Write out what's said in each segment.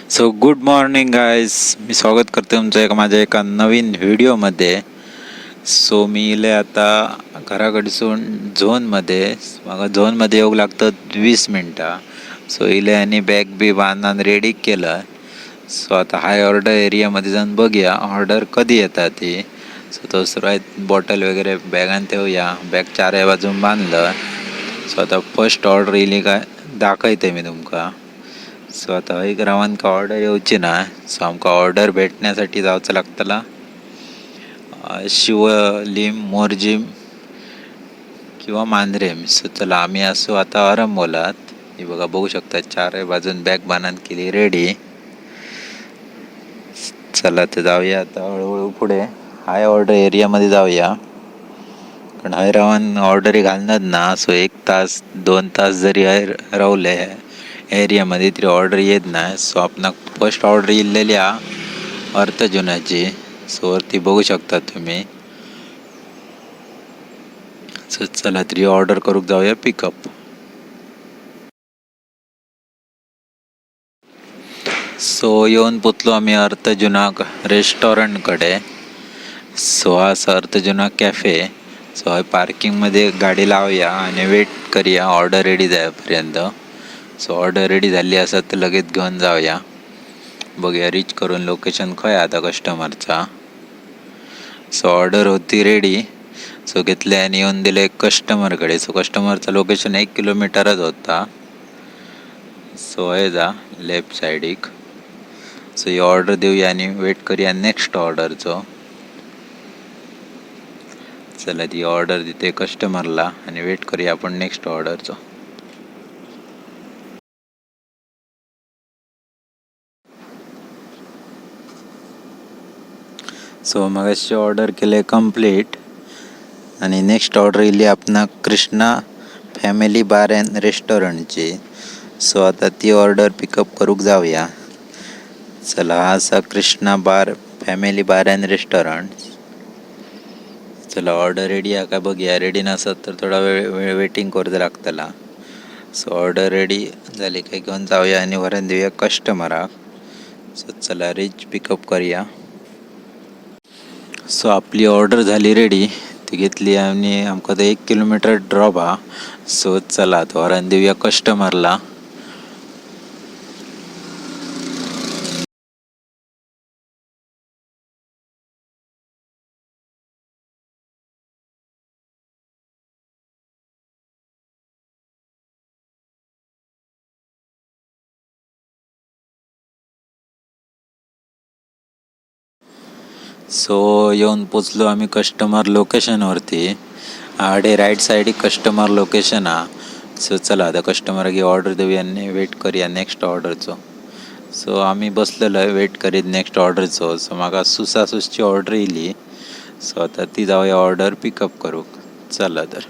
So good morning guys, मी स्वागत करते तुमचं माझ्या एका नवीन व्हिडिओमध्ये. सो मी इले आता घराकडसून झोनमध्ये मग झोनमध्ये येऊ लागतं 20 मिनटं. सो इले आणि बॅग बी बांधून रेडी केलं. सो आता हाय ऑर्डर एरियामध्ये जाऊन बघूया ऑर्डर कधी येतात ती. सो तो सुरुवात बॉटल वगैरे बॅगान ठेवूया. बॅग चारही बाजून बांधलं. सो आता फर्स्ट ऑर्डर येईल काय दाखवते मी तुमका. सो आता एक रावांका ऑर्डर येऊची ना. सो आमका ऑर्डर भेटण्यासाठी जावचं लागतला शिवलिम, मोरजिम किंवा मांजरेम. सो चला आम्ही असो आता आरंभोलात. हे बघा बघू शकता चार बाजून बॅग बांधून केली रेडी. चला तर जाऊया आता हळूहळू पुढे हाय ऑर्डर एरियामध्ये जाऊया. कारण हाय रावण ऑर्डरी घालणार ना. सो 1 तास 2 तास जरी रावले एरियामध्ये तरी ऑर्डर येत नाही. सो आपणाक फर्स्ट ऑर्डर येलेली अर्थजुनाची. सो वरती बघू शकता तुम्ही. सो चला तरी ऑर्डर करूक जाऊया पिकअप. सो येऊन पोचलो आम्ही अर्थजुना रेस्टॉरंटकडे. सो हा अर्थजुना कॅफे. सो पार्किंगमध्ये गाडी लावूया आणि वेट करूया ऑर्डर रेडी जायपर्यंत. सो ऑर्डर रेडी झाली असत तर लगेच घेऊन जाऊया. बघूया रीच करून लोकेशन खय आता कस्टमरचा. सो ऑर्डर होती रेडी. सो घेतले आणि येऊन दिले कस्टमरकडे. सो कस्टमरचं लोकेशन 1 किलोमीटरच होता. सो आहे जा लेफ्ट साईडिक. सो ही ऑर्डर देऊया आणि वेट करूया नेक्स्ट ऑर्डरचं. चला ती ऑर्डर देते कस्टमरला आणि वेट करूया आपण नेक्स्ट ऑर्डरचं. सो मगाशी ऑर्डर केले कंप्लीट आणि नेक्स्ट ऑर्डर येईल आपणा कृष्णा फॅमिली बार अँड रेस्टॉरंटची. सो आता ती ऑर्डर पिकअप करूक जाऊया. चला हा असा कृष्णा बार फॅमिली बार अँड रेस्टॉरंट. चला ऑर्डर रेडी आहे का बघूया. रेडी नसत तर थोडा वेळ वेटिंग करूचं लागतला. सो ऑर्डर रेडी झाली काय घेऊन जाऊया आणि वरून देऊया कस्टमराक. सो चला रीच पिकअप करूया. सो आपली ऑर्डर झाली रेडी. ती घेतली आणि आमका तर 1 किलोमीटर ड्रॉप हा. सो चला तो वरून देऊया कस्टमरला. सो येऊन पोचलो आम्ही कस्टमर लोकेशनवरती. आडे राईट साईड कस्टमर लोकेशन हा. सो चला आता कस्टमर की ऑर्डर देऊया आणि वेट करूया नेक्स्ट ऑर्डरचं. सो आम्ही बसलेलो आहे वेट करीत नेक्स्ट ऑर्डरचं. सो म्हाका सुसासूसची ऑर्डर येयली. सो आता ती जाऊया ऑर्डर पिकअप करूक. चला तर.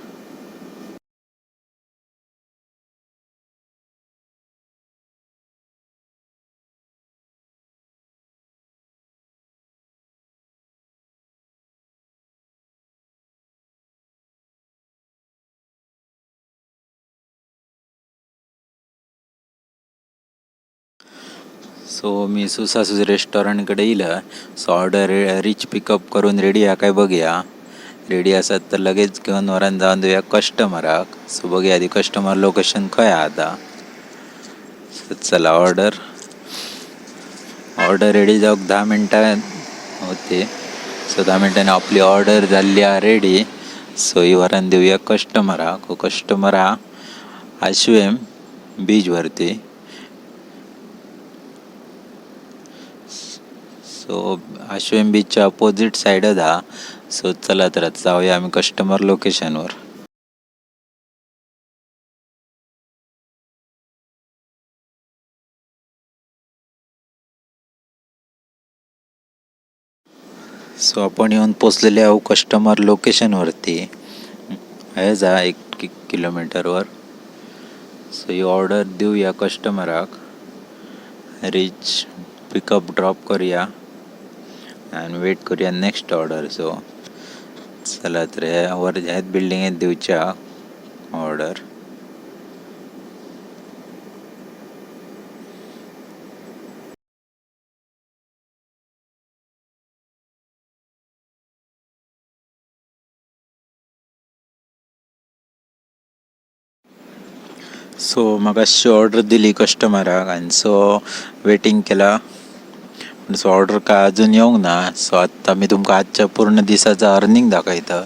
सो मी सुसासूस रेस्टॉरंटकडे येईल. सो ऑर्डर रीच पिकअप करून रेडी आहे काय बघूया. रेडी असत तर लगेच घेऊन वरान जाऊन देऊया कस्टमराक. सो बघूया आधी कस्टमर लोकेशन खय आता. चला ऑर्डर रेडी जाऊक 10 मिनटं होते. सो 10 मिनटांनी आपली ऑर्डर झाली आहे रेडी. सो ही वरान देऊया कस्टमराक. कस्टमर हा आश्वेम बीचवरती. सो आश्वेम बीचच्या अपोजिट साईडच हा. सो चला तर जाऊया आम्ही कस्टमर लोकेशनवर. सो आपण येऊन पोचलेले आहोत कस्टमर लोकेशनवरती. आहे जा 1 किलोमीटरवर. सो ही ऑर्डर देऊया कस्टमराक. रीच पिकअप ड्रॉप करूया आणि वेट करूया नेक्स्ट ऑर्डर. सो चला तर वर ह्याच बिल्डिंगेत देऊच्या ऑर्डर. सो मगाशी ऑर्डर दिली कस्टमराक आणि सो वेटिंग केला. सो ऑर्डर काय अजून येऊंक ना. सो आत्ता मी तुमका आजच्या पूर्ण दिवसाचा अर्निंग दाखवतं.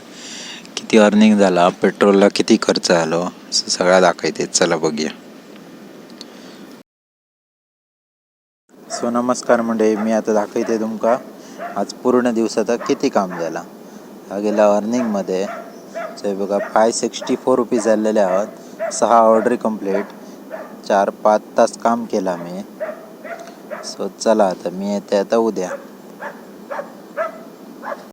किती अर्निंग झाला, पेट्रोलला किती खर्च झालो, सगळा दाखवते. चला बघूया. सो नमस्कार मंडळी, मी आता दाखवते तुमका आज पूर्ण दिवसाचा किती काम झाला. हा गेला अर्निंगमध्ये. सो हे बघा 564 रुपीज झालेले आहोत. 6 ऑर्डरी कंप्लीट, 4-5 तास काम केला मी. सो चला आता मी येते आता उद्या.